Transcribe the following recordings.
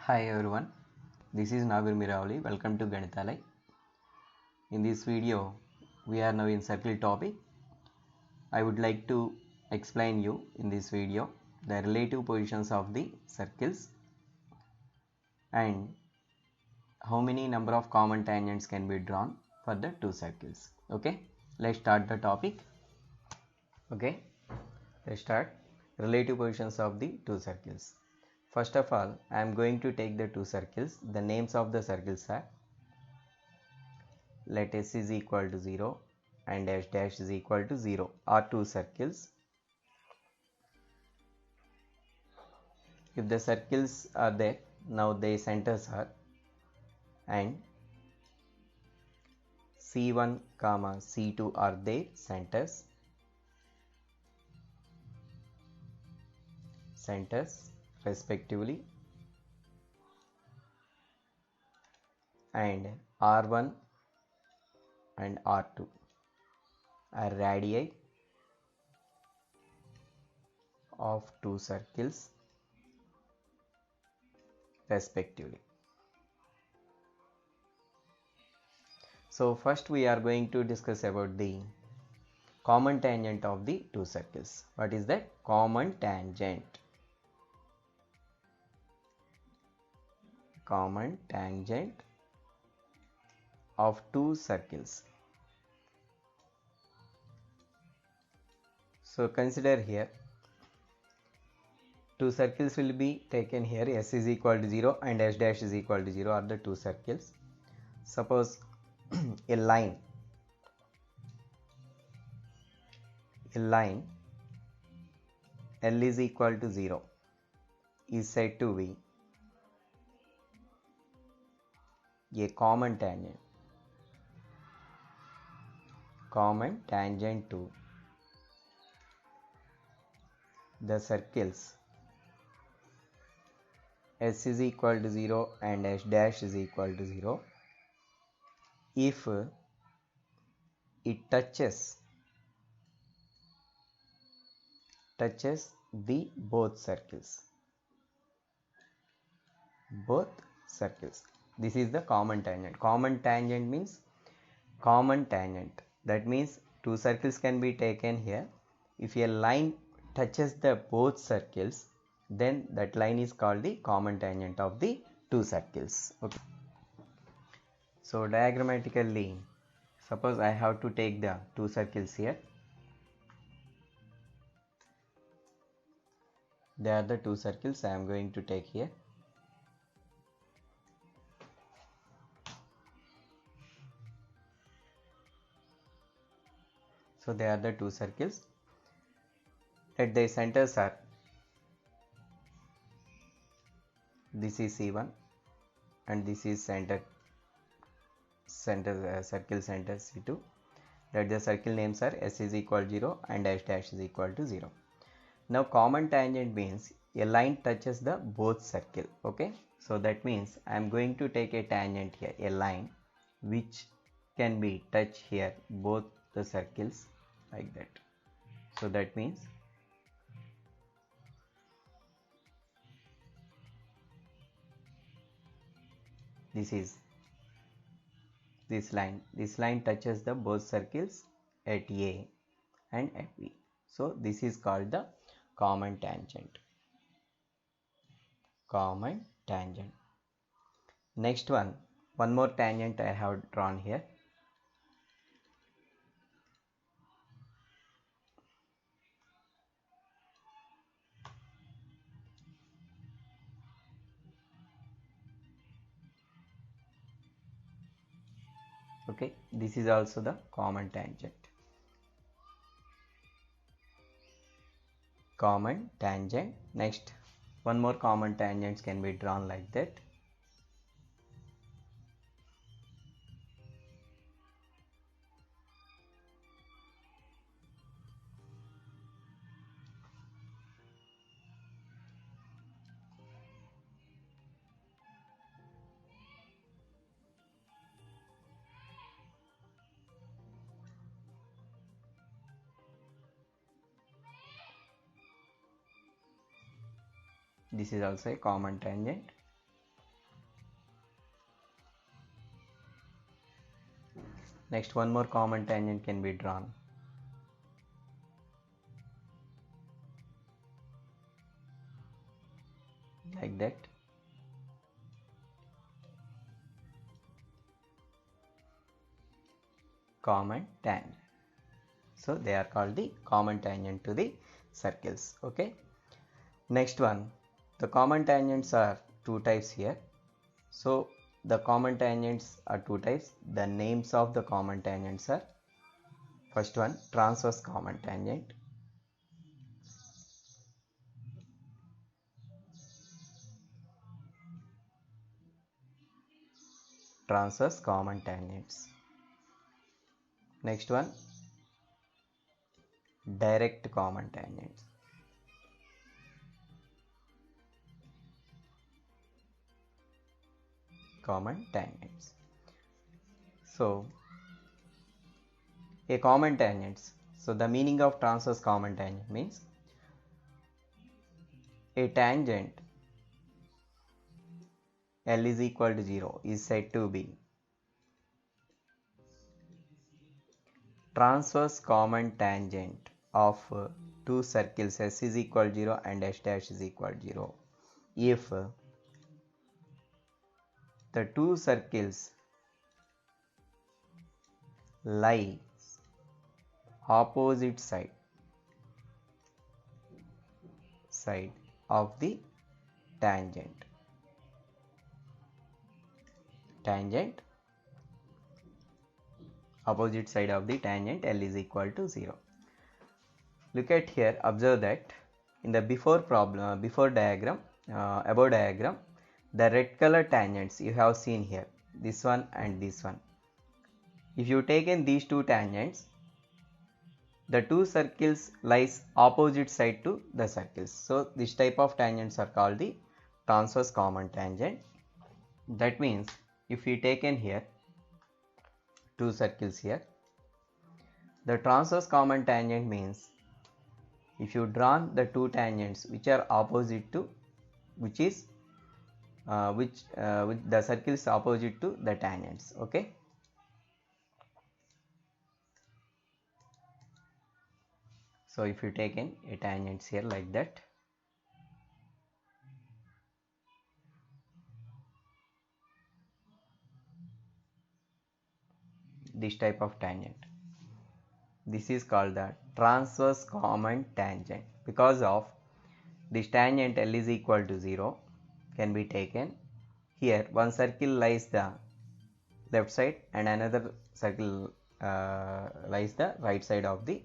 Hi everyone, this is Nagur Miravali. Welcome to Ganithalai. In this video, we are now in circle topic. I would like to explain you in this video the relative positions of the circles and how many number of common tangents can be drawn for the two circles. Okay, let's start the topic. Okay, let's start relative positions of the two circles. First of all, I am going to take the two circles. The names of the circles are, let S is equal to 0 and S dash is equal to 0 are two circles. If the circles are there, now their centers are, and C1 comma C2 are their centers respectively, and R1 and R2 are radii of two circles respectively. So first we are going to discuss about the common tangent of the two circles. What is that? Common tangent. Common tangent of two circles. So consider here two circles will be taken here. S is equal to 0 and S dash is equal to 0 are the two circles. Suppose a line L is equal to 0 is said to be a common tangent to the circles S is equal to 0 and S dash is equal to 0 if it touches the both circles. This is the common tangent. Common tangent means common tangent. That means two circles can be taken here. If a line touches the both circles, then that line is called the common tangent of the two circles. Okay. So diagrammatically, suppose I have to take the two circles here. They are the two circles I am going to take here. So they are the two circles. At their centers are, this is C1 and this is circle center C2. That the circle names are S is equal to 0 and S dash is equal to 0. Now common tangent means a line touches the both circle. Okay, so that means I am going to take a tangent here, a line which can be touch here both the circles like that. So that means this line touches the both circles at A and at B. So this is called the common tangent. Next one more tangent I have drawn here. Okay, this is also the common tangent. Next, one more common tangents can be drawn like that. This is also a common tangent. Next, one more common tangent can be drawn. Like that. Common tangent. So they are called the common tangent to the circles. Okay. Next one, the common tangents are two types here. So the common tangents are two types. The names of the common tangents are, first one, transverse common tangent. Transverse common tangents. Next one, direct common tangents. Common tangents. So a common tangents. So the meaning of transverse common tangent means a tangent L is equal to 0 is said to be transverse common tangent of two circles S is equal to 0 and S dash is equal to 0 if the two circles lie opposite side of the tangent opposite side of the tangent L is equal to 0. Look at here, observe that in the above diagram, the red color tangents you have seen here, this one and this one. If you take in these two tangents, the two circles lies opposite side to the circles. So this type of tangents are called the transverse common tangent. That means if we take in here two circles here, the transverse common tangent means if you draw the two tangents which are opposite to which the circle is opposite to the tangents. Okay. So if you take in a tangents here like that, this type of tangent, this is called the transverse common tangent. Because of this tangent L is equal to 0 can be taken here, one circle lies the left side and another circle lies the right side of the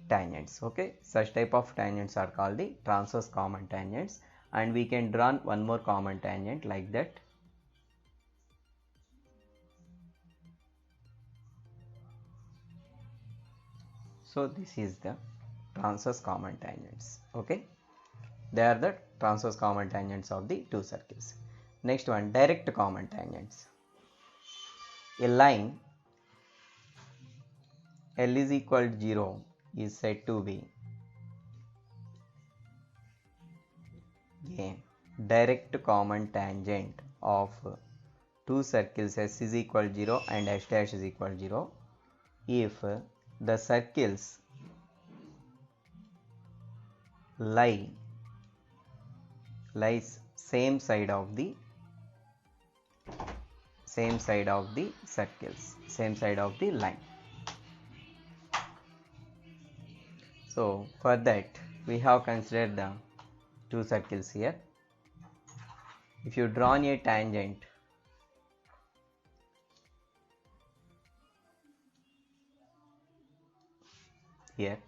tangents. Okay, such type of tangents are called the transverse common tangents, and we can draw one more common tangent like that. So this is the transverse common tangents. Okay, they are the transverse common tangents of the two circles. Next one, direct common tangents. A line L is equal to 0 is said to be a direct common tangent of two circles S is equal to 0 and S dash is equal to 0 if the circles lies same side of the circles, same side of the line. So for that we have considered the two circles here. If you draw a tangent here,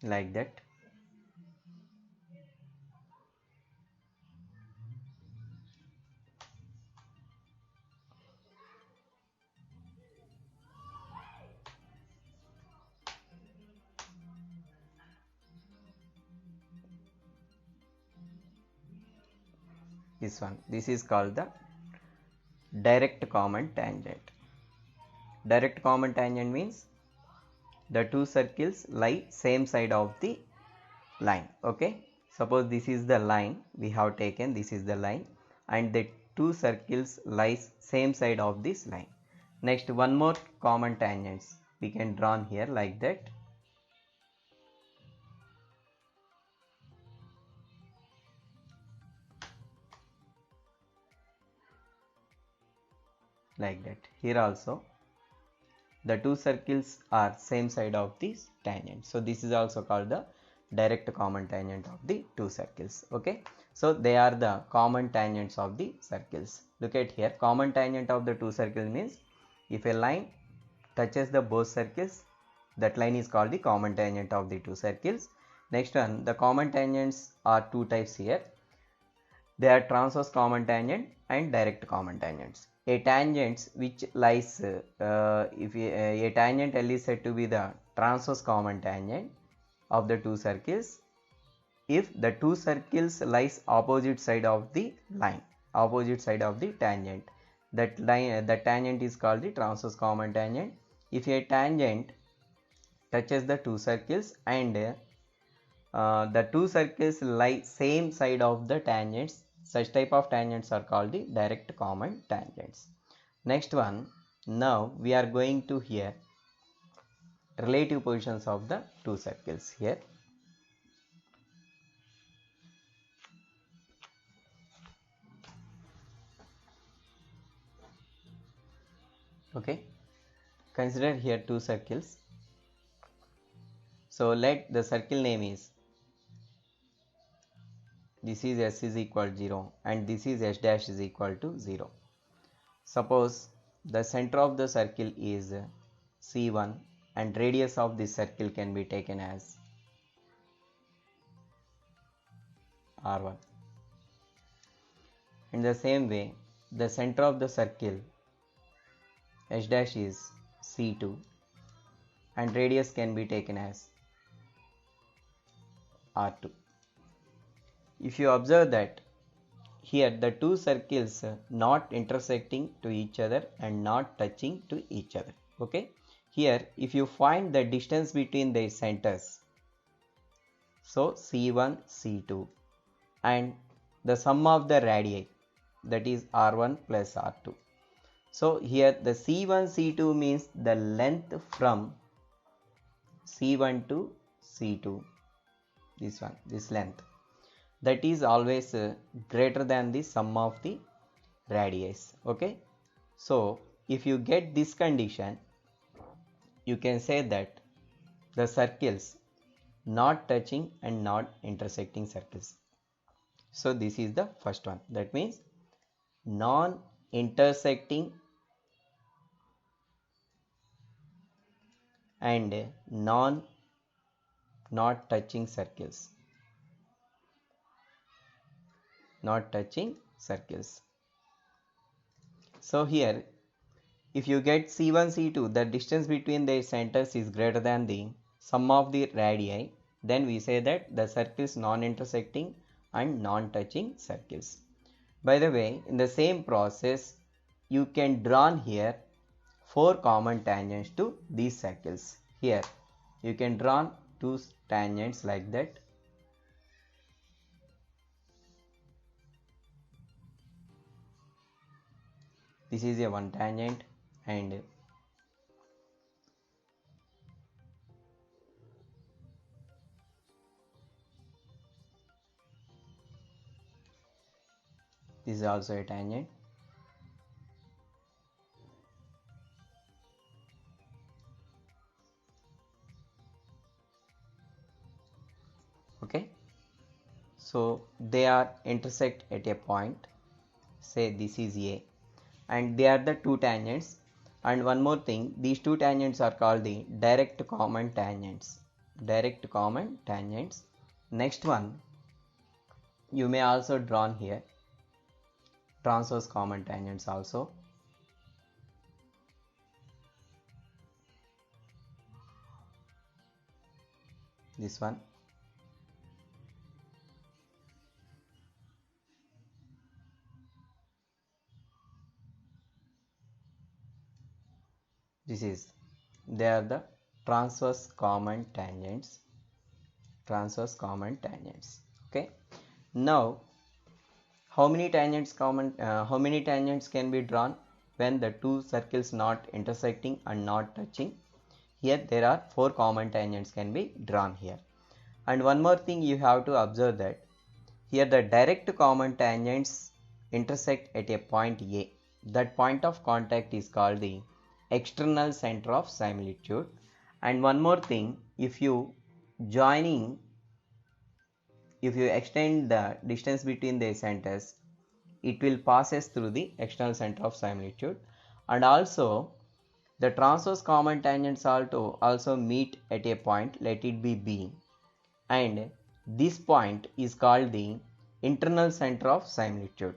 like that, this one, this is called the direct common tangent. Direct common tangent means the two circles lie same side of the line. Okay, suppose this is the line we have taken, this is the line, and the two circles lies same side of this line. Next, one more common tangents we can draw here like that. Like that. Here also the two circles are same side of this tangent. So this is also called the direct common tangent of the two circles. Okay. So they are the common tangents of the circles. Look at here. Common tangent of the two circles means if a line touches the both circles, that line is called the common tangent of the two circles. Next one, the common tangents are two types here. They are transverse common tangent and direct common tangents. A tangent which lies, a tangent L is said to be the transverse common tangent of the two circles if the two circles lies opposite side of the line, opposite side of the tangent. That line, the tangent is called the transverse common tangent. If a tangent touches the two circles and the two circles lie same side of the tangents, such type of tangents are called the direct common tangents. Next one, now we are going to hear relative positions of the two circles here. Okay, consider here two circles. So let the circle name is, this is S is equal to 0 and this is S dash is equal to 0. Suppose the center of the circle is C1 and radius of this circle can be taken as R1. In the same way, the center of the circle S dash is C2 and radius can be taken as R2. If you observe that here the two circles not intersecting to each other and not touching to each other. Okay, here if you find the distance between their centers, so C1, C2 and the sum of the radii, that is R1 plus R2. So here the C1, C2 means the length from C1 to C2, this one, this length, that is always greater than the sum of the radii. Okay, so if you get this condition, you can say that the circles not touching and not intersecting circles. So this is the first one, that means non-intersecting and not touching circles, not touching circles. So here if you get C1, C2, the distance between their centers is greater than the sum of the radii, then we say that the circles non-intersecting and non-touching circles. By the way, in the same process, you can draw here four common tangents to these circles. Here, you can draw two tangents like that. This is a one tangent and this is also a tangent. Okay, so they are intersect at a point, say this is A, and they are the two tangents. And one more thing, these two tangents are called the direct common tangents, direct common tangents. Next one, you may also draw here transverse common tangents also. This one, this is, they are the transverse common tangents, transverse common tangents. Okay, now how many tangents can be drawn when the two circles not intersecting and not touching? Here there are 4 common tangents can be drawn here. And one more thing you have to observe that here the direct common tangents intersect at a point A. That point of contact is called the external center of similitude. And one more thing, if you extend the distance between the centers, it will passes through the external center of similitude. And also the transverse common tangents also meet at a point, let it be B, and this point is called the internal center of similitude.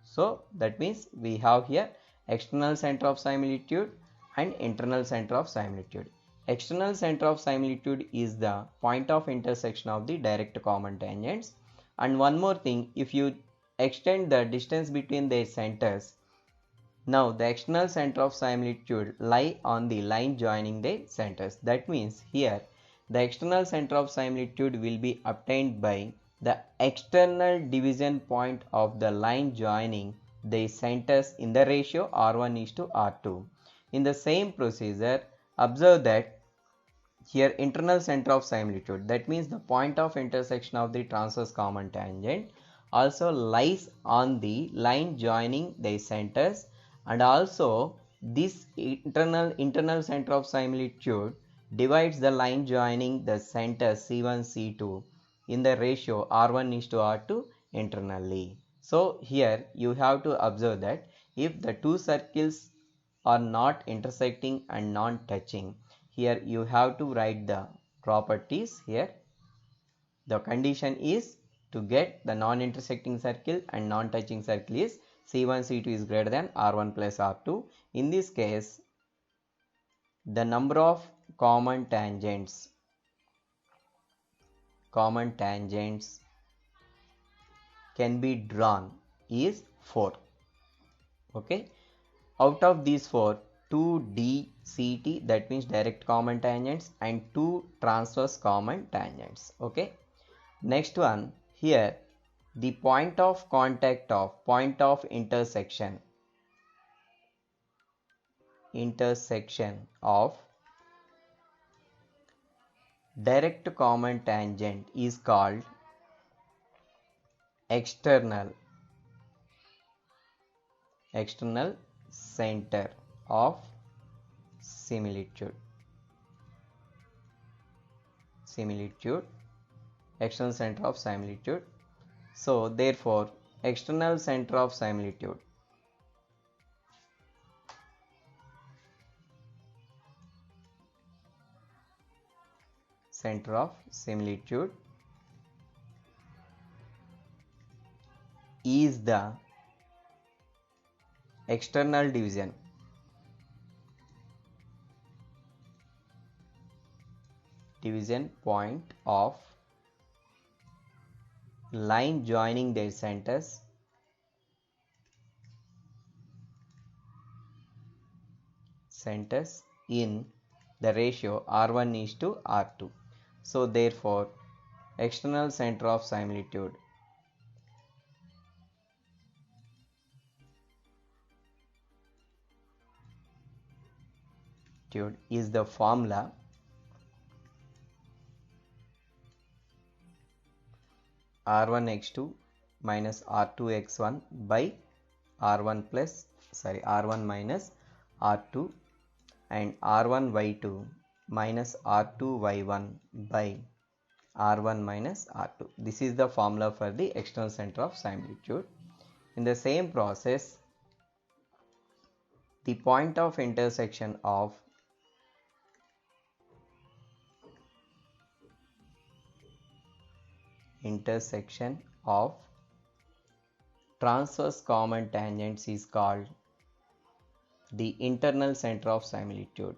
So that means we have here external center of similitude and internal center of similitude. External center of similitude is the point of intersection of the direct common tangents. And one more thing, if you extend the distance between their centers, now the external center of similitude lie on the line joining the centers. That means here the external center of similitude will be obtained by the external division point of the line joining the centers in the ratio R1:R2. In the same procedure, observe that here internal center of similitude, that means the point of intersection of the transverse common tangent, also lies on the line joining the centers, and also this internal center of similitude divides the line joining the centers C1 C2 in the ratio R1:R2 internally. So here you have to observe that if the two circles are not intersecting and non touching, here you have to write the properties. Here the condition is to get the non-intersecting circle and non-touching circle is C1 C2 is greater than R1 plus R2. In this case, the number of common tangents can be drawn is 4. Okay, out of these 4, 2 DCT, that means direct common tangents, and 2 transverse common tangents. Okay, next one, here the point of contact of point of intersection of direct common tangent is called external center of similitude, external center of similitude. So therefore external center of similitude is the external division point of line joining their centers in the ratio R1:R2. So therefore external center of similitude is the formula R1x2 minus R2x1 by R1 minus R2, and R1y2 minus R2y1 by R1 minus R2. This is the formula for the external center of similitude. In the same process, the point of intersection of transverse common tangents is called the internal center of similitude.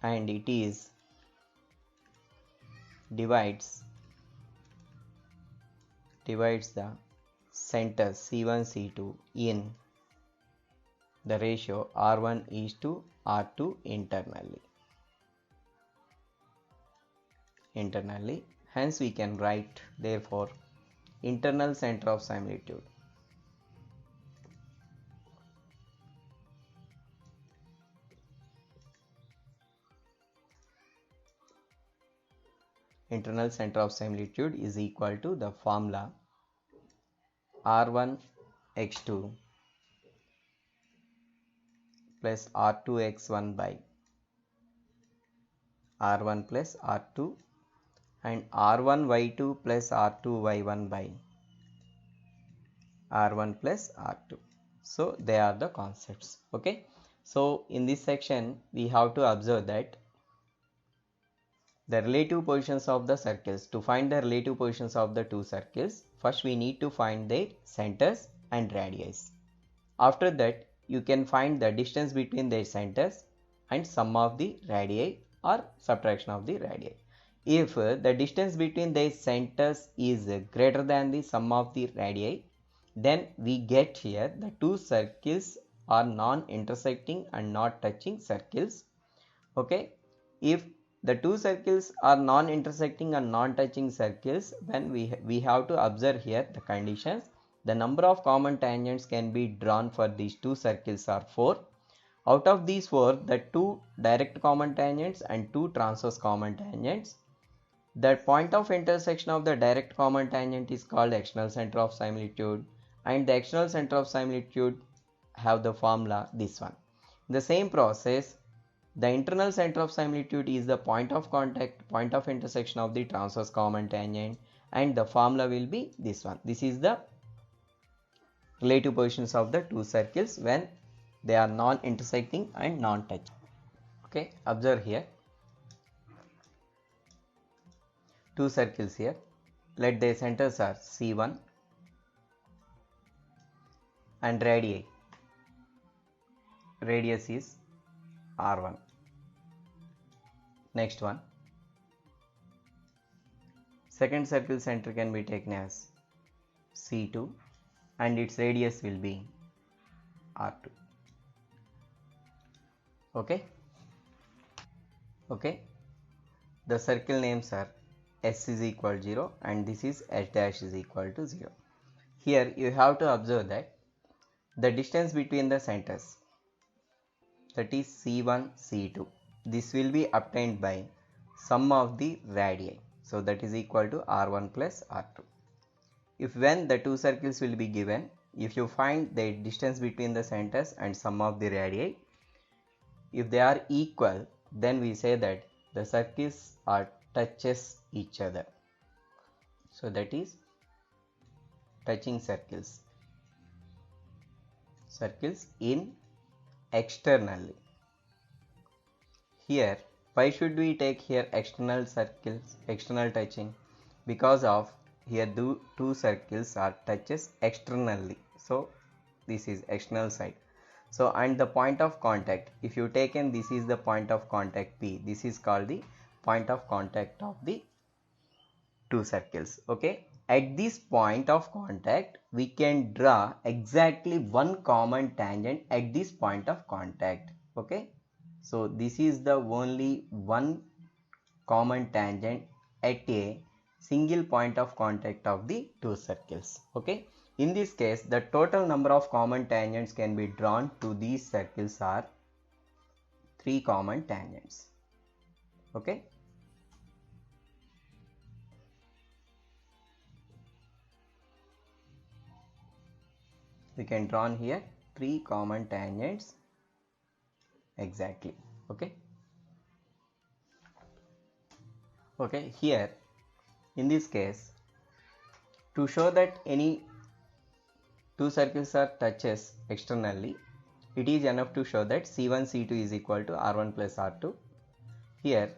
And it is divides the centers C1 C2 in the ratio R1 is to R2 internally. Hence we can write therefore internal center of similitude is equal to the formula R1 x2 plus R2 x1 by R1 plus R2 and R1 y2 plus R2 y1 by R1 plus R2. So they are the concepts. Okay. So in this section we have to observe that the relative positions of the circles. To find the relative positions of the two circles, first we need to find their centers and radii. After that, you can find the distance between their centers and sum of the radii or subtraction of the radii. If the distance between their centers is greater than the sum of the radii, then we get here the two circles are non-intersecting and not touching circles. Okay, if the two circles are non-intersecting and non-touching circles, then we have to observe here the conditions. The number of common tangents can be drawn for these two circles are 4. Out of these 4, the two direct common tangents and two transverse common tangents. The point of intersection of the direct common tangent is called external center of similitude, and the external center of similitude have the formula this one. In the same process, the internal center of similitude is the point of contact, point of intersection of the transverse common tangent, and the formula will be this one. This is the relative positions of the two circles when they are non-intersecting and non-touching. Okay, observe here two circles here. Let their centers are C1 and radius is R1. Next one, second circle center can be taken as C2 and its radius will be R2. Okay, the circle names are S is equal to 0 and this is S dash is equal to 0. Here you have to observe that the distance between the centers, that is C1, C2, this will be obtained by sum of the radii. So that is equal to R1 plus R2. If when the two circles will be given, if you find the distance between the centers and sum of the radii, if they are equal, then we say that the circles are touches each other. So that is touching circles in externally. Here, why should we take here external circles, external touching? Because of here two circles are touches externally. So this is external side. So and the point of contact, if you taken this is the point of contact P, this is called the point of contact of the two circles. Okay, at this point of contact we can draw exactly one common tangent at this point of contact. Okay, so this is the only one common tangent at a single point of contact of the two circles. Okay, in this case the total number of common tangents can be drawn to these circles are 3 common tangents. Okay, we can draw here 3 common tangents exactly. Okay, here in this case, to show that any two circles are touches externally, it is enough to show that C1 C2 is equal to R1 plus R2. Here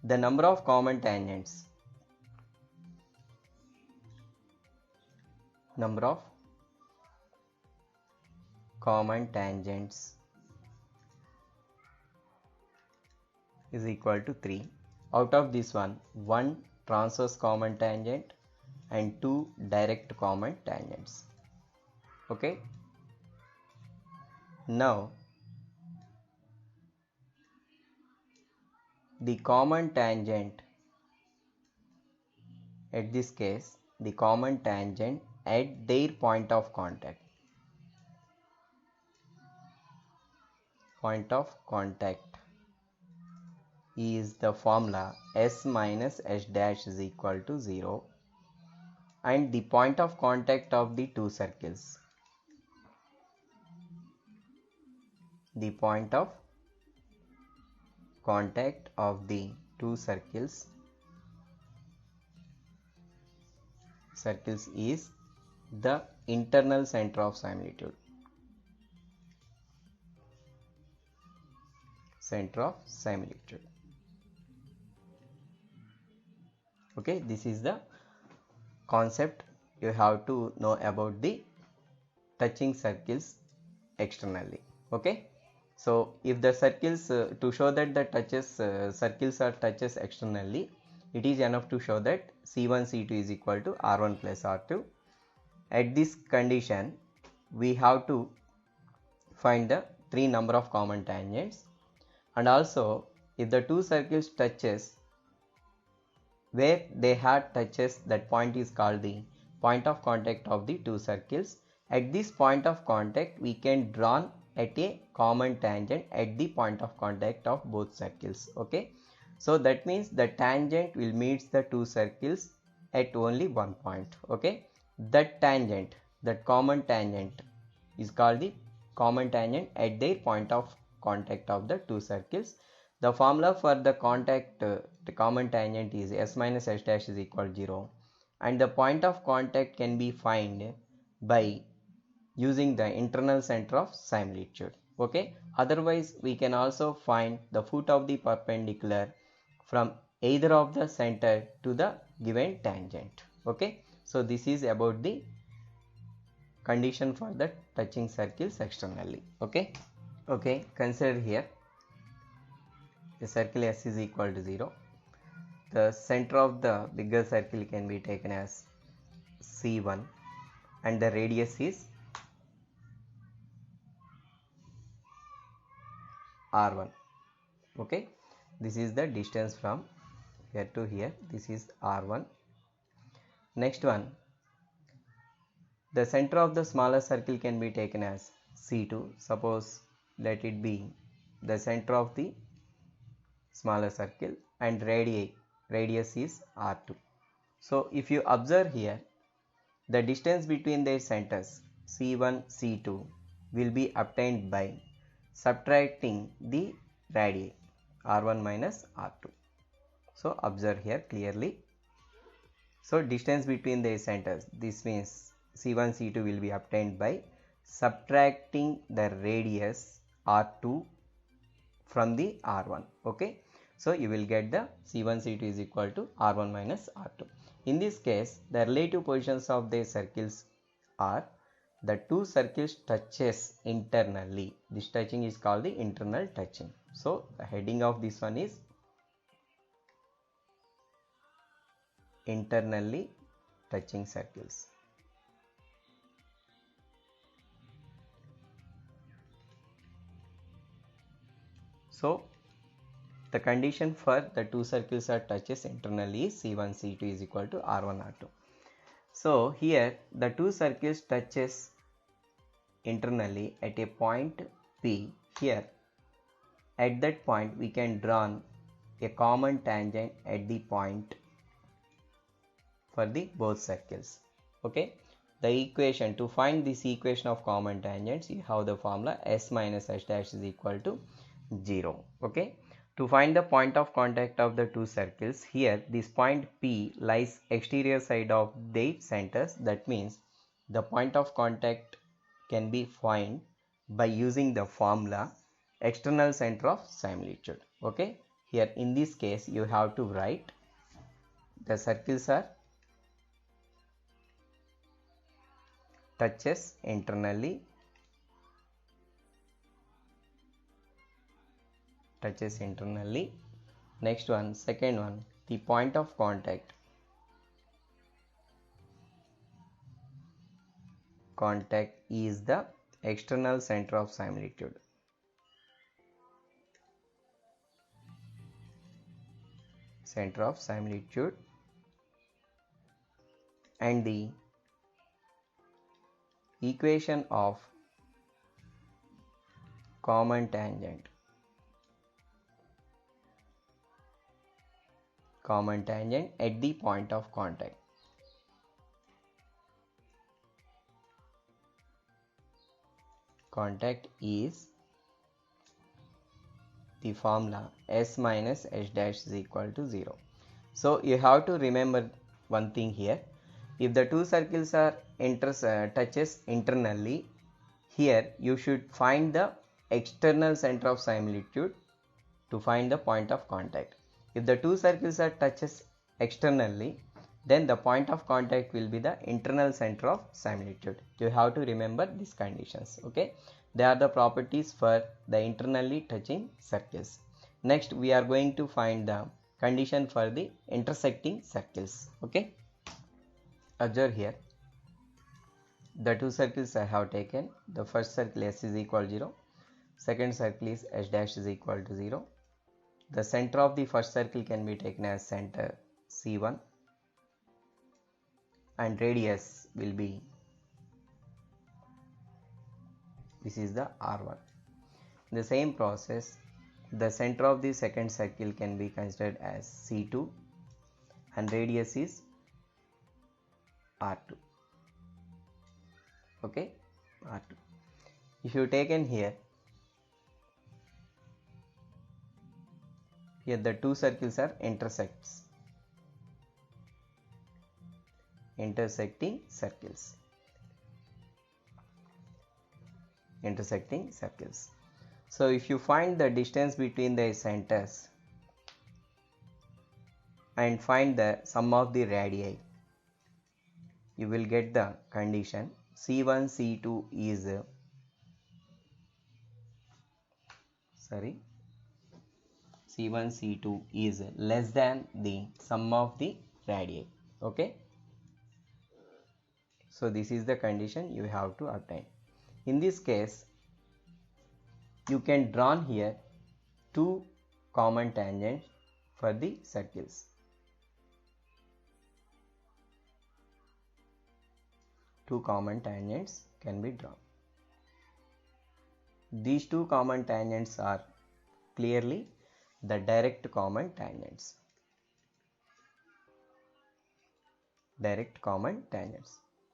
the number of common tangents is equal to 3. Out of this one transverse common tangent and 2 direct common tangents. Okay, Now the common tangent, at this case the common tangent at their point of contact is the formula s minus s dash is equal to 0, and the point of contact of the two circles, the point of contact of the two circles is the internal center of similitude. Okay, this is the concept you have to know about the touching circles externally. Okay, so if the circles to show that the circles are touches externally, it is enough to show that C1 C2 is equal to R1 plus R2. At this condition we have to find the three number of common tangents, and also if the two circles touches, where they had touches, that point is called the point of contact of the two circles. At this point of contact we can draw at a common tangent at the point of contact of both circles. Okay, so that means the tangent will meet the two circles at only one point. Okay, that tangent, that common tangent is called the common tangent at their point of contact of the two circles. The formula for the the common tangent is s minus s dash is equal to 0, and the point of contact can be found by using the internal center of similitude. Okay, otherwise we can also find the foot of the perpendicular from either of the center to the given tangent. Okay, so this is about the condition for the touching circles externally. Okay, consider here the circle S is equal to 0. The center of the bigger circle can be taken as C1 and the radius is R1. Okay, this is the distance from here to here, this is R1. Next one, the center of the smaller circle can be taken as C2. Suppose let it be the center of the smaller circle, and radius is R2. So if you observe here, the distance between their centers C1 C2 will be obtained by subtracting the radii R1 minus R2. So observe here clearly. So distance between their centers, this means C1 C2 will be obtained by subtracting the radius R2 from the R1. Okay, so you will get the C1 C2 is equal to R1 minus R2. In this case, the relative positions of the circles are the two circles touches internally. This touching is called the internal touching. So the heading of this one is internally touching circles. So the condition for the two circles are touches internally is C1 C2 is equal to R1 R2. So here the two circles touches internally at a point P. Here at that point we can draw a common tangent at the point for the both circles. Okay, the equation to find this equation of common tangents, you have the formula s minus s dash is equal to 0. Okay, to find the point of contact of the two circles, here this point P lies exterior side of their centers. That means the point of contact can be found by using the formula external center of similitude. Okay, here in this case you have to write the circles are touches internally, Next one, second one, the point of contact is the external center of similitude. Center of similitude, and the equation of common tangent. Common tangent at the point of contact. Contact is the formula s minus h dash is equal to 0. So you have to remember one thing here. If the two circles are touches internally, here you should find the external center of similitude to find the point of contact. If the two circles are touches externally, then the point of contact will be the internal center of similitude. You have to remember these conditions. Okay, they are the properties for the internally touching circles. Next we are going to find the condition for the intersecting circles. Okay, observe here the two circles I have taken. The first circle s is equal to 0, second circle is h dash is equal to 0. The center of the first circle can be taken as center C1 and radius will be, this is the R1. In the same process, the center of the second circle can be considered as C2 and radius is R2. Okay, R2. If you taken here the two circles are intersecting circles. So if you find the distance between the centers and find the sum of the radii, you will get the condition C1 C2 is C1 C2 is less than the sum of the radii. Okay, so this is the condition you have to obtain. In this case, you can draw here two common tangents for the circles. Two common tangents can be drawn. These two common tangents are clearly the direct common tangents.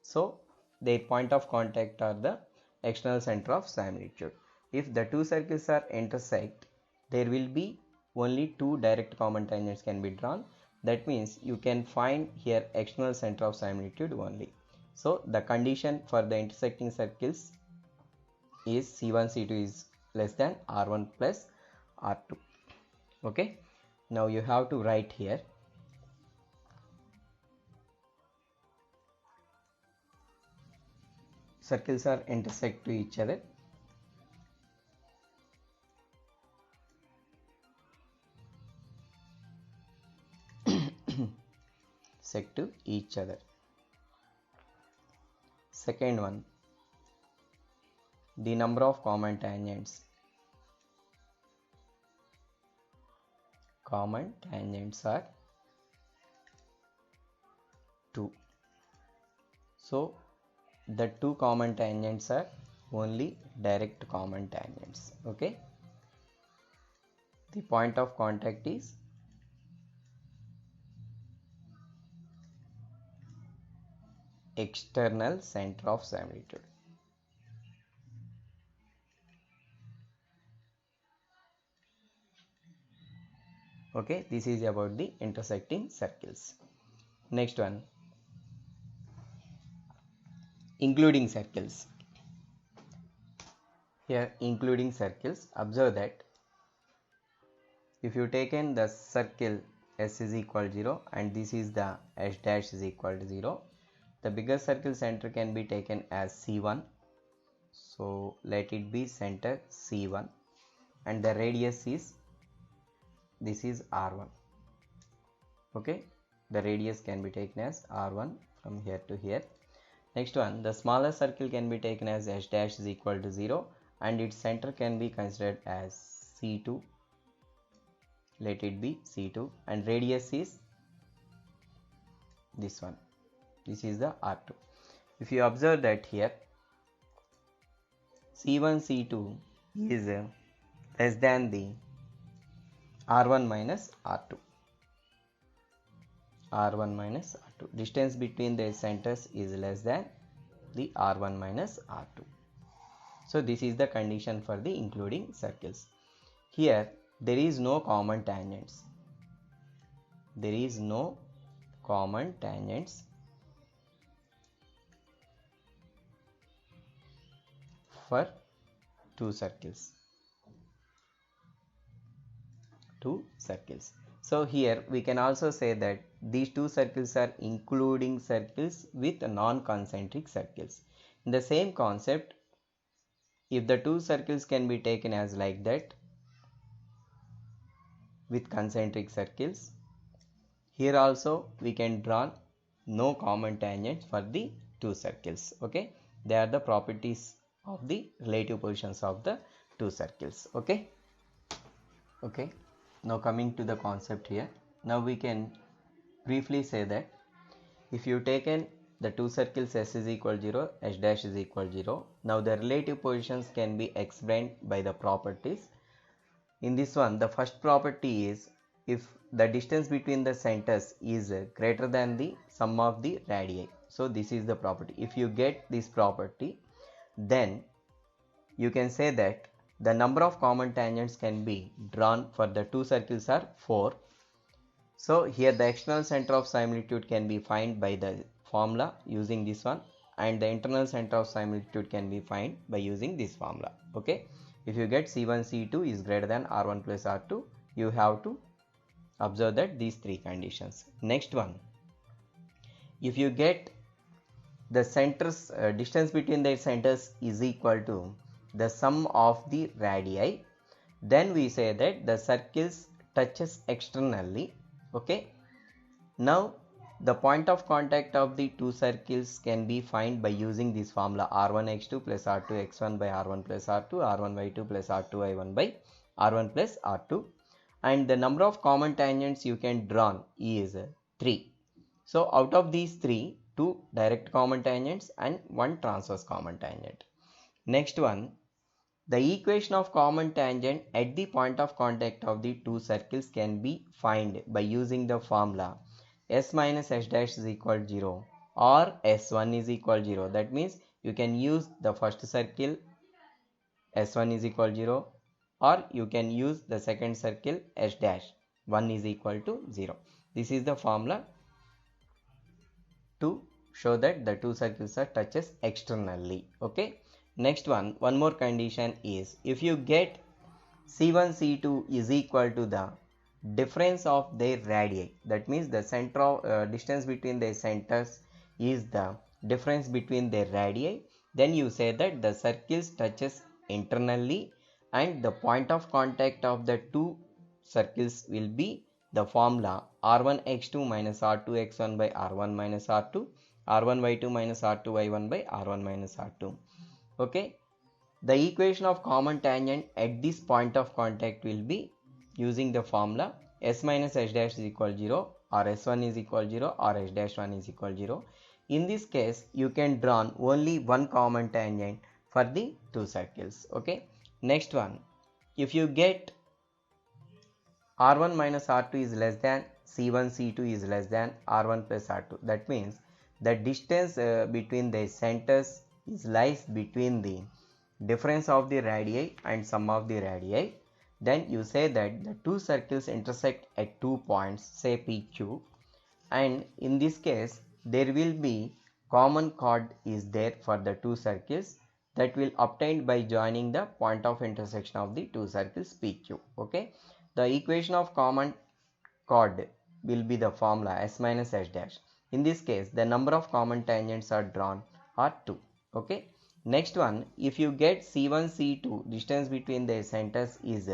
So their point of contact are the external center of similitude. If the two circles are intersect, there will be only two direct common tangents can be drawn. That means you can find here external center of similitude only. So the condition for the intersecting circles is C1 C2 is less than R1 plus R2. Okay, now you have to write here circles are intersect to each other. Sect to each other. Second one, the number of common tangents. Common tangents are 2. So the two common tangents are only direct common tangents. Okay, the point of contact is external center of similitude. Okay, this is about the intersecting circles. Next one, including circles. Here including circles, observe that if you taken the circle s is equal to 0 and this is the h dash is equal to 0, the bigger circle center can be taken as C1. So let it be center C1 and the radius is, this is R1. Okay, the radius can be taken as R1 from here to here. Next one, the smallest circle can be taken as h dash is equal to 0 and its center can be considered as C2. Let it be C2 and radius is this one. This is the R2. If you observe that here C1 C2 is less than the R1 minus R2. R1 minus R2. Distance between the centers is less than the R1 minus R2. So this is the condition for the including circles. Here there is no common tangents. There is no common tangents for two circles. So here we can also say that these two circles are including circles with non-concentric circles. In the same concept, if the two circles can be taken as like that with concentric circles, here also we can draw no common tangents for the two circles. Okay, they are the properties of the relative positions of the two circles. Okay. Now coming to the concept here, now we can briefly say that if you taken the two circles S is equal 0, H dash is equal 0, now the relative positions can be explained by the properties. In this one, the first property is if the distance between the centers is greater than the sum of the radii. So this is the property. If you get this property, then you can say that the number of common tangents can be drawn for the two circles are 4. So here the external center of similitude can be found by the formula using this one, and the internal center of similitude can be found by using this formula. Okay, if you get C1 C2 is greater than R1 plus R2, you have to observe that these three conditions. Next one, if you get the centers distance between the centers is equal to the sum of the radii, then we say that the circles touches externally. Okay, now the point of contact of the two circles can be found by using this formula R1x2 plus R2x1 by R1 plus R2, R1y2 plus R2y1 by R1 plus R2, and the number of common tangents you can draw is 3. So out of these 3, 2 direct common tangents and 1 transverse common tangent. Next one, the equation of common tangent at the point of contact of the two circles can be found by using the formula S minus H dash is equal to 0 or S1 is equal to 0. That means you can use the first circle S1 is equal to 0, or you can use the second circle H dash 1 is equal to 0. This is the formula to show that the two circles are touches externally. Okay. Next one more condition is if you get C1 C2 is equal to the difference of their radii, that means the center of distance between their centers is the difference between their radii, then you say that the circles touches internally and the point of contact of the two circles will be the formula R1x2 minus R2x1 by R1 minus R2, R1y2 minus R2y1 by R1 minus R2. Okay, the equation of common tangent at this point of contact will be using the formula S minus H dash is equal to 0 or S1 is equal to 0 or H dash 1 is equal to 0. In this case, you can draw only one common tangent for the two circles. Okay. Next one, if you get R1 minus R2 is less than C1 C2 is less than R1 plus R2. That means the distance between the centers is lies between the difference of the radii and sum of the radii. Then you say that the two circles intersect at 2 points, say PQ, and in this case there will be common chord is there for the two circles that will obtained by joining the point of intersection of the two circles PQ. Okay, the equation of common chord will be the formula S minus H dash. In this case, the number of common tangents are drawn are 2. Okay. Next one, if you get C1 C2 distance between their centers is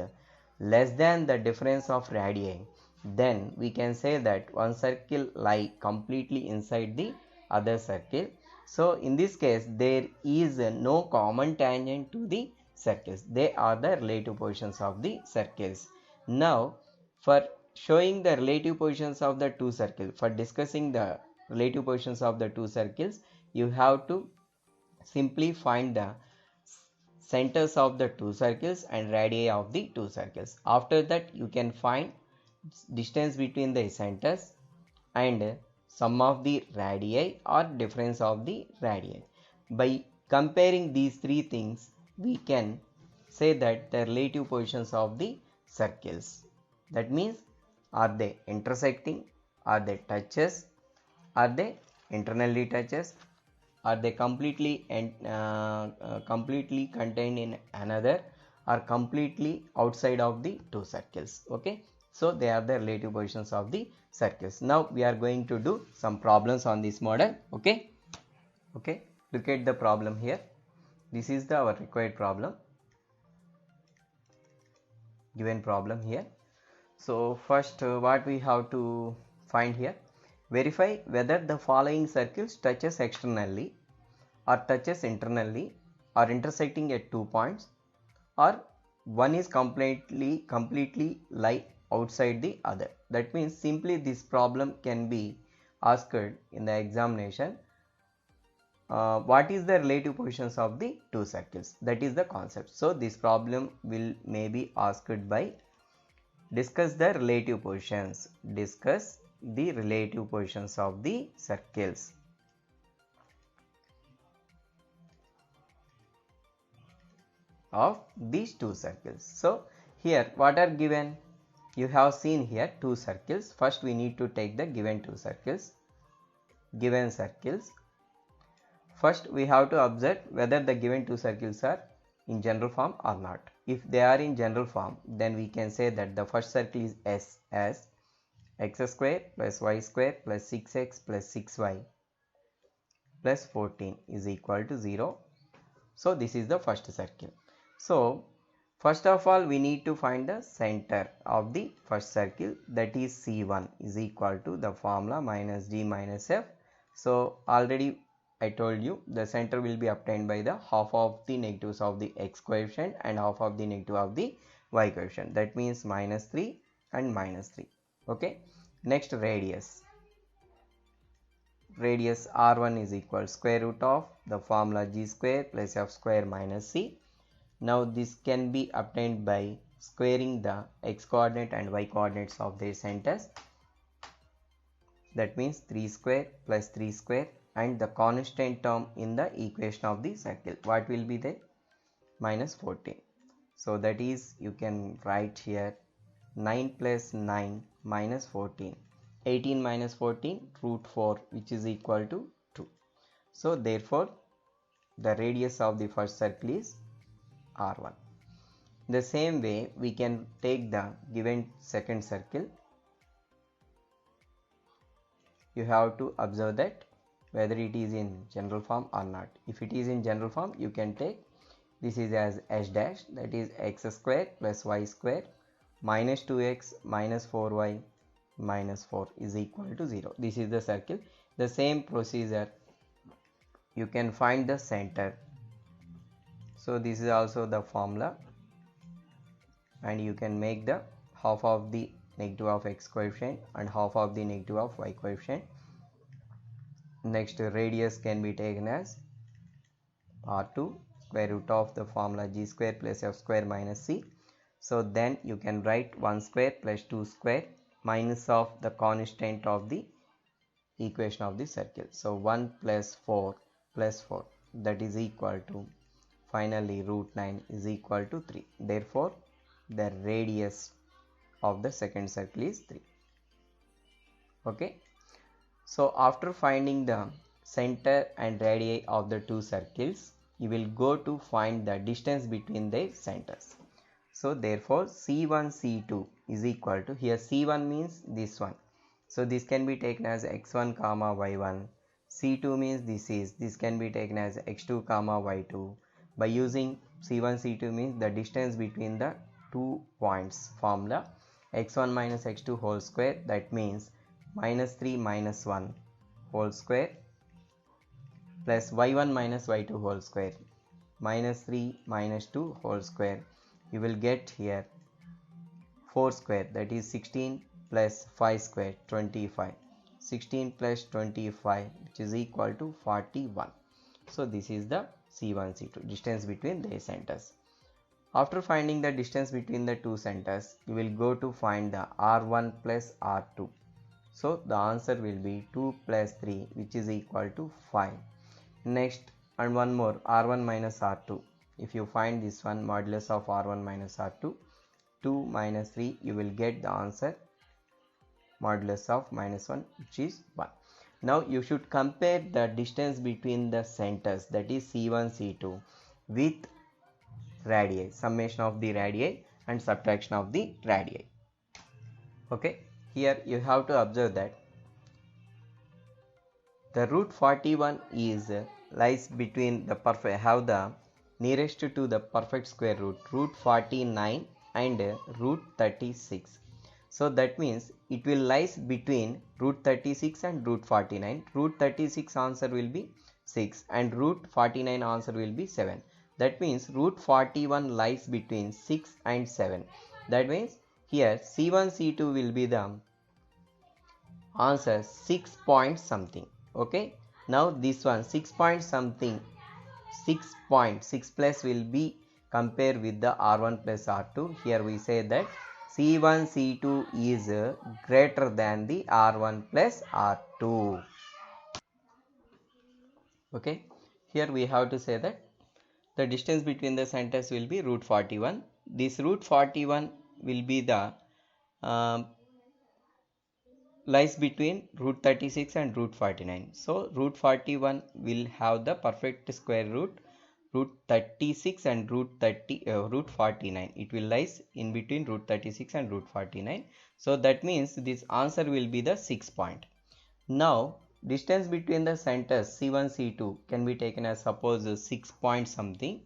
less than the difference of radii, then we can say that one circle lie completely inside the other circle. So in this case there is no common tangent to the circles. They are the relative positions of the circles. Now for showing the relative positions of the two circles, for discussing the relative positions of the two circles, you have to simply find the centers of the two circles and radii of the two circles. After that you can find distance between the centers and sum of the radii or difference of the radii. By comparing these three things, we can say that the relative positions of the circles. That means, are they intersecting? Are they touches? Are they internally touches? Are they completely contained in another, or completely outside of the two circles? Okay, so they are the relative positions of the circles. Now we are going to do some problems on this model. Okay, look at the problem here. This is our required problem, given problem here. So first what we have to find here, verify whether the following circles touches externally or touches internally or intersecting at 2 points, or one is completely lie outside the other. That means simply this problem can be asked in the examination. What is the relative positions of the two circles? That is the concept. So this problem will maybe asked by discuss the relative positions. Discuss the relative positions of the circles. Of these two circles. So here what are given? You have seen here two circles. First we need to take the given two circles. Given circles. First we have to observe whether the given two circles are in general form or not. If they are in general form, then we can say that the first circle is S as x square plus y square plus 6x plus 6y plus 14 is equal to 0. So this is the first circle. So first of all we need to find the center of the first circle, that is C1 is equal to the formula minus d minus f. So already I told you the center will be obtained by the half of the negatives of the x coefficient and half of the negative of the y coefficient. That means minus 3 and minus 3. Okay. Next radius. Radius r1 is equal to square root of the formula g square plus f square minus c. Now this can be obtained by squaring the x coordinate and y coordinates of their centers. That means 3 square plus 3 square and the constant term in the equation of the circle. What will be there? Minus 14. So that is, you can write here 9 plus 9 minus 14. 18 minus 14 root 4, which is equal to 2. So therefore the radius of the first circle is R1. The same way we can take the given second circle. You have to observe that whether it is in general form or not. If it is in general form, you can take this is as h dash, that is x square plus y square minus 2x minus 4y minus 4 is equal to 0. This is the circle. The same procedure you can find the center. So this is also the formula, and you can make the half of the negative of x coefficient and half of the negative of y coefficient. Next radius can be taken as r2 square root of the formula g square plus f square minus c. So then you can write 1 square plus 2 square minus of the constant of the equation of the circle. So 1 plus 4 plus 4, that is equal to, finally root 9 is equal to 3. Therefore the radius of the second circle is 3. Okay. So after finding the center and radii of the two circles, you will go to find the distance between their centers. So therefore C1 C2 is equal to, here C1 means this one, so this can be taken as x1 comma y1. C2 means this can be taken as x2 comma y2. By using C1 C2 means the distance between the 2 points formula, x1 minus x2 whole square, that means minus 3 minus 1 whole square plus y1 minus y2 whole square minus 3 minus 2 whole square. You will get here 4 square, that is 16 plus 5 square 25. 16 plus 25, which is equal to 41. So this is the C1 C2 distance between the centers. After finding the distance between the two centers, you will go to find the R1 plus R2. So the answer will be 2 plus 3, which is equal to 5. Next, and one more, R1 minus R2. If you find this one, modulus of R1 minus R2, 2 minus 3, you will get the answer modulus of minus 1, which is 1. Now you should compare the distance between the centers, that is C1 C2, with radii, summation of the radii and subtraction of the radii. Okay, here you have to observe that the root 41 is lies between the perfect, have the nearest to the perfect square root, root 49 and root 36. So that means it will lies between root 36 and root 49. Root 36 answer will be 6 and root 49 answer will be 7. That means root 41 lies between 6 and 7. That means here C1 C2 will be the answer 6 point something. Okay, now this one 6 point something, 6.6 plus will be compared with the R1 plus R2. Here we say that C1 C2 is greater than the R1 plus R2. Okay, here we have to say that the distance between the centers will be root 41. This root 41 will be the lies between root 36 and root 49. So root 41 will have the perfect square root, root 36 and root 49. It will lies in between root 36 and root 49. So that means this answer will be the 6 point. Now distance between the centers C1 C2 can be taken as suppose 6 point something.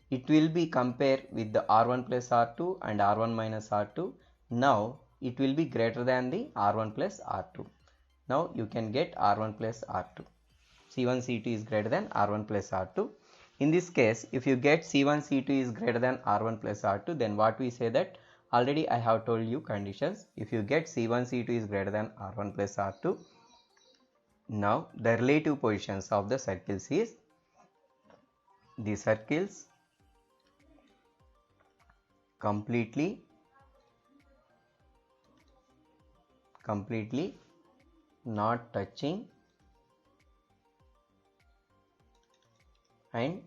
It will be compared with the R1 plus R2 and R1 minus R2. Now it will be greater than the R1 plus R2. Now you can get R1 plus R2. C1 C2 is greater than R1 plus R2. In this case, if you get C1 C2 is greater than R1 plus R2, then what we say that already I have told you conditions. If you get C1 C2 is greater than R1 plus R2, now the relative positions of the circles is the circles completely not touching and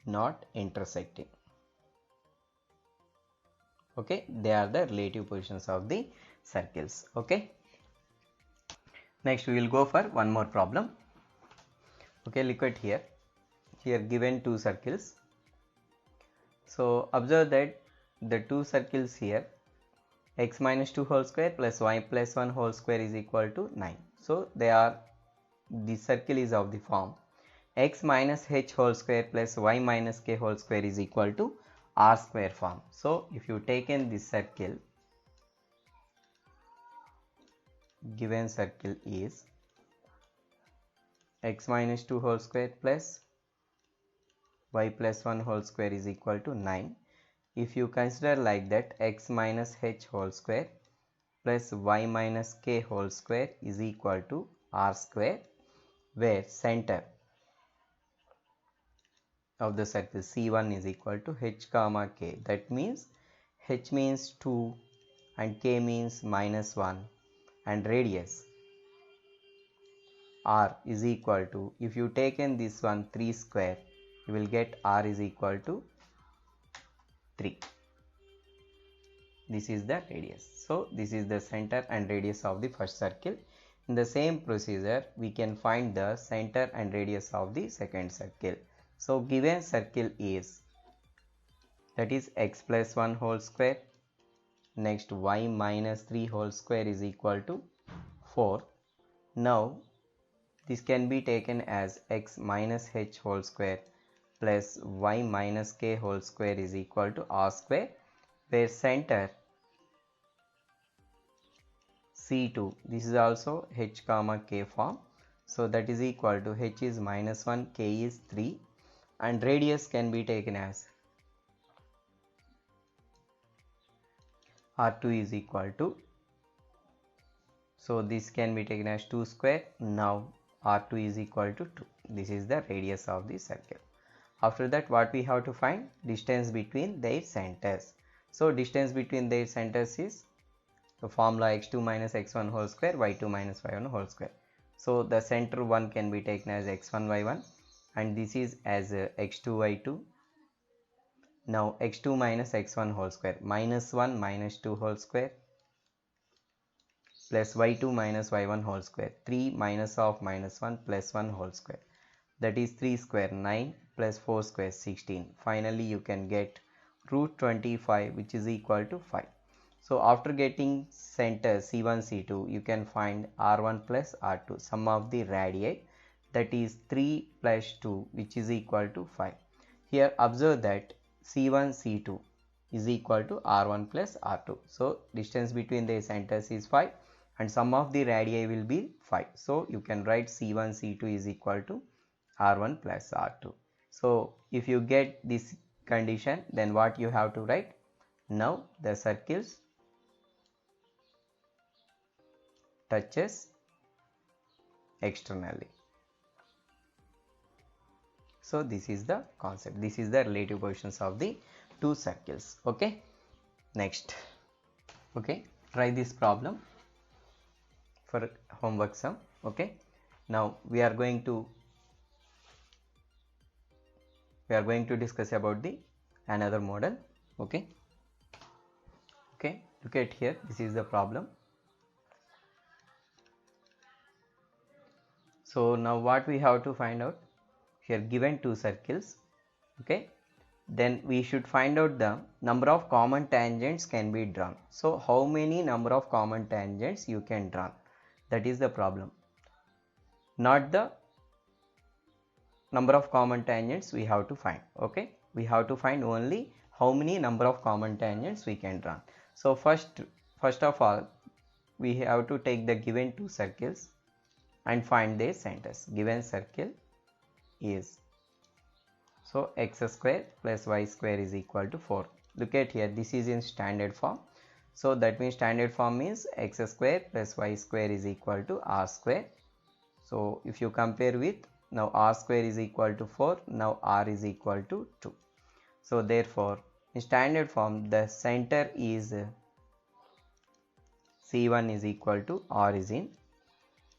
not intersecting. Okay, they are the relative positions of the circles. Okay, next we will go for one more problem. Okay, look at here given two circles. So observe that the two circles here, x minus 2 whole square plus y plus 1 whole square is equal to 9. So they are, the circle is of the form x minus h whole square plus y minus k whole square is equal to r square form. So if you take in this circle, given circle is x minus 2 whole square plus y plus 1 whole square is equal to 9. If you consider like that, x minus h whole square plus y minus k whole square is equal to r square, where center of the circle C1 is equal to h comma k. That means h means 2 and k means minus 1 and radius r is equal to, if you take in this one 3 square, you will get r is equal to 3. This is the radius. So this is the center and radius of the first circle. In the same procedure, we can find the center and radius of the second circle. So given circle is, that is x plus 1 whole square, next y minus 3 whole square is equal to 4. Now this can be taken as x minus h whole square plus y minus k whole square is equal to r square, where center C2, this is also h comma k form. So that is equal to h is -1, k is 3, and radius can be taken as r2 is equal to, so this can be taken as 2 square. Now r2 is equal to 2. This is the radius of the circle. After that, what we have to find? Distance between their centers. So distance between their centers is the formula x2 minus x1 whole square, y2 minus y1 whole square. So the center 1 can be taken as x1 y1, and this is as x2 y2. Now x2 minus x1 whole square, minus 1 minus 2 whole square, plus y2 minus y1 whole square, 3 minus of minus 1 plus 1 whole square, that is 3 square 9 plus 4 square 16. Finally you can get root 25, which is equal to 5. So after getting center C1 C2, you can find R1 plus R2, sum of the radii, that is 3 plus 2, which is equal to 5. Here observe that C1 C2 is equal to R1 plus R2. So distance between the centers is 5 and sum of the radii will be 5. So you can write C1 C2 is equal to R1 plus R2. So if you get this condition, then what you have to write? Now the circles touches externally. So this is the concept. This is the relative positions of the two circles. Okay. Next. Okay. Try this problem for homework sum. Okay. Now we are going to discuss about the another model. Okay. Okay. Look at here. This is the problem. So now what we have to find out? Here given two circles, okay, then we should find out the number of common tangents can be drawn. So how many number of common tangents you can draw? That is the problem. Not the number of common tangents we have to find. Okay, we have to find only how many number of common tangents we can draw. So first of all, we have to take the given two circles and find their centers. Given circle is, so x square plus y square is equal to 4. Look at here, this is in standard form. So that means standard form means x square plus y square is equal to r square. So if you compare with, now r square is equal to 4, now r is equal to 2. So therefore in standard form the center is C1 is equal to origin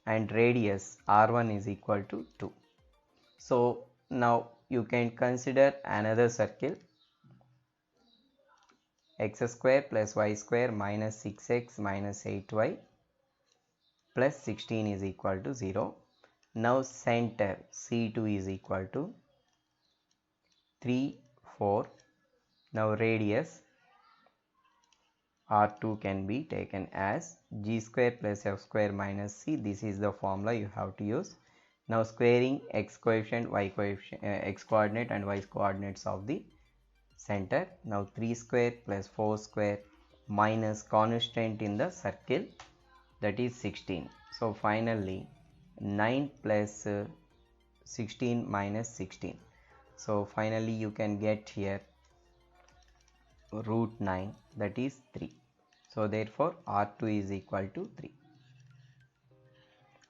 and radius r1 is equal to 2. So now you can consider another circle, x square plus y square minus 6x minus 8y plus 16 is equal to 0. Now center C2 is equal to 3, 4. Now radius R2 can be taken as g square plus f square minus c. This is the formula you have to use. Now squaring x coefficient, y coefficient, x coordinate and y coordinates of the center. Now 3 square plus 4 square minus constant in the circle, that is 16. So finally 9 plus 16 minus 16. So finally you can get here root 9, that is 3. So therefore R2 is equal to 3.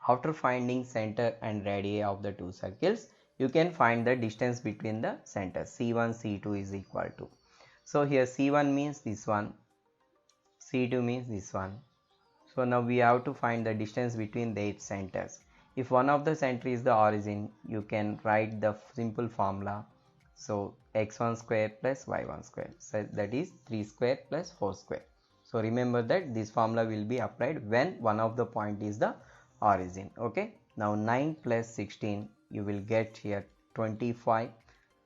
After finding center and radii of the two circles, you can find the distance between the centers. C1 C2 is equal to, so here C1 means this one, C2 means this one. So now we have to find the distance between their centers. If one of the center is the origin, you can write the simple formula. So x1 square plus y1 square, so that is 3 square plus 4 square. So remember that this formula will be applied when one of the point is the origin. Okay, now 9 plus 16, you will get here 25.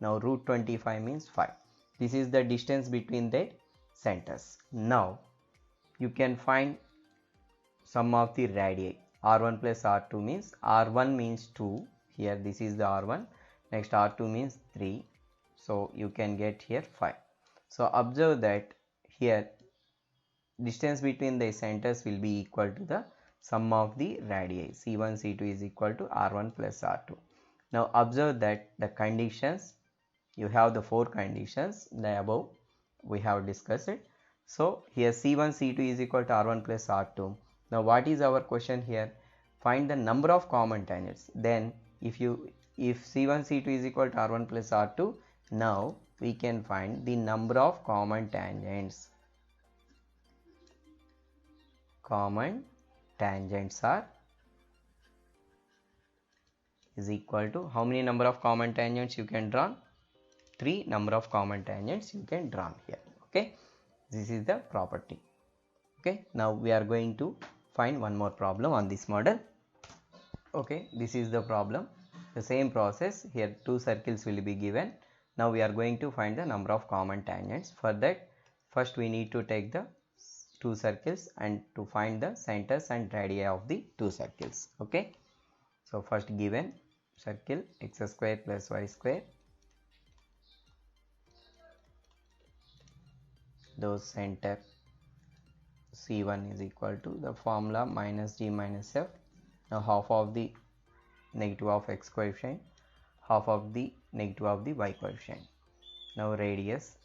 Now root 25 means 5. This is the distance between the centers. Now you can find sum of the radii. R1 plus R2 means, R1 means 2, here this is the R1, next R2 means 3, so you can get here 5. So observe that here distance between the centers will be equal to the sum of the radii. C1, C2 is equal to R1 plus R2. Now observe that the conditions, you have the 4 conditions, the above we have discussed it. So here C1, C2 is equal to R1 plus R2. Now what is our question here? Find the number of common tangents. Then if C1, C2 is equal to R1 plus R2, now we can find the number of common tangents. Common tangents are is equal to how many number of common tangents you can draw? 3 number of common tangents you can draw here. Okay, this is the property. Okay, now we are going to find one more problem on this model. Okay, this is the problem. The same process here, 2 circles will be given. Now we are going to find the number of common tangents. For that, first we need to take the 2 circles and to find the centers and radii of the 2 circles. Okay, so first given circle x square plus y square, those center C1 is equal to the formula minus g minus f. Now half of the negative of x coefficient, half of the negative of the y coefficient. Now radius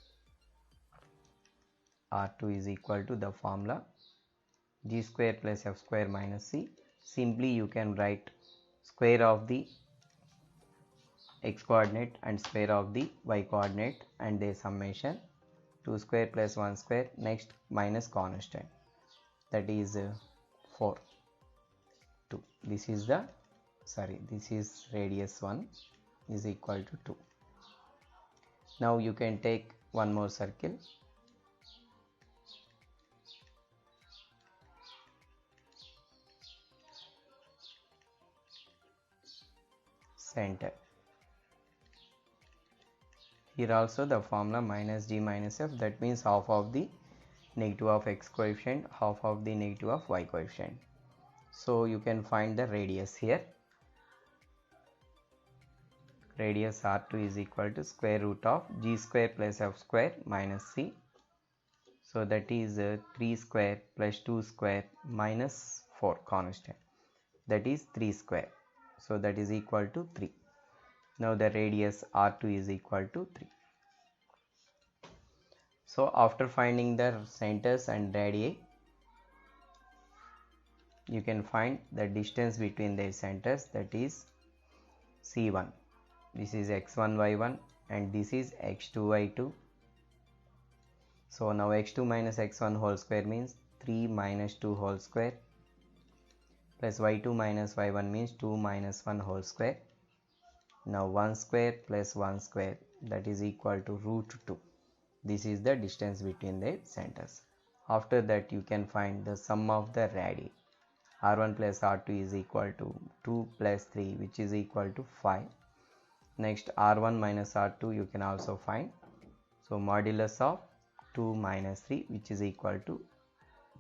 R2 is equal to the formula g square plus f square minus c. Simply you can write square of the x coordinate and square of the y coordinate and their summation, 2 square plus 1 square, next minus constant, that is 4, 2. This is the this is radius 1 is equal to 2. Now you can take one more circle, center. Here also the formula minus g minus f, that means half of the negative of x coefficient, half of the negative of y coefficient. So you can find the radius here. Radius R2 is equal to square root of g square plus f square minus c. So that is 3 square plus 2 square minus 4 constant, that is 3 square. So that is equal to 3. Now the radius R2 is equal to 3. So after finding the centers and radii, you can find the distance between their centers, that is C1. This is x1 y1 and this is x2 y2. So now x2 minus x1 whole square means 3 minus 2 whole square, plus y2 minus y1 means 2 minus 1 whole square. Now 1 square plus 1 square, that is equal to root 2. This is the distance between the centers. After that you can find the sum of the radii. R1 plus R2 is equal to 2 plus 3, which is equal to 5. Next R1 minus R2 you can also find. So modulus of 2 minus 3, which is equal to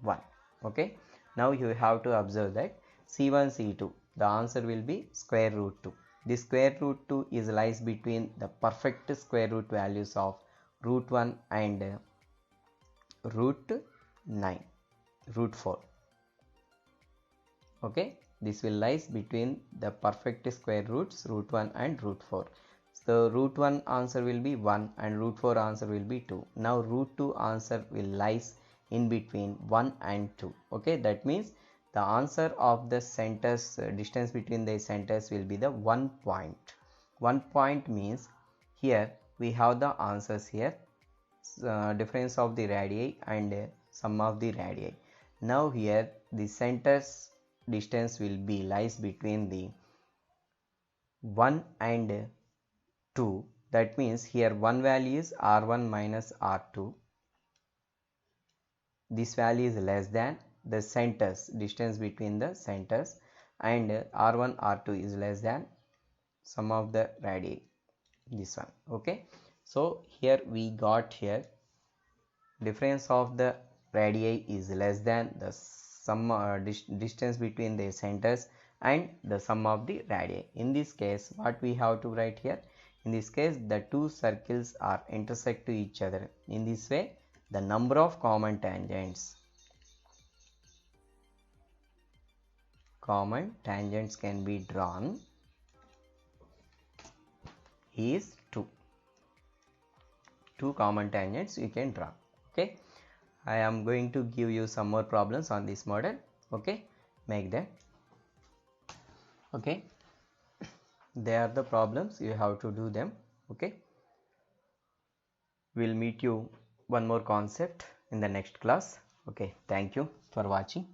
1. Okay. Now you have to observe that C1, C2, the answer will be square root 2. This square root 2 is lies between the perfect square root values of root 1 and root 9, root 4. Okay, this will lies between the perfect square roots root 1 and root 4. So root 1 answer will be 1 and root 4 answer will be 2. Now root 2 answer will lies in between 1 and 2. Okay, that means the answer of the centers, distance between the centers will be the 1 point. 1 point means here we have the answers here, difference of the radii and sum of the radii. Now here the centers distance will be lies between the 1 and 2. That means here one value is R1 minus R2. This value is less than the centers, distance between the centers, and R1 R2 is less than sum of the radii, this one. Okay, so here we got here difference of the radii is less than the sum distance between the centers and the sum of the radii. In this case what we have to write here, in this case the two circles are intersect to each other. In this way the number of common tangents common tangents can be drawn is 2. 2 common tangents you can draw. Okay, I am going to give you some more problems on this model. Okay, make them. Okay, they are the problems, you have to do them. Okay, we'll meet you one more concept in the next class. Okay, thank you for watching.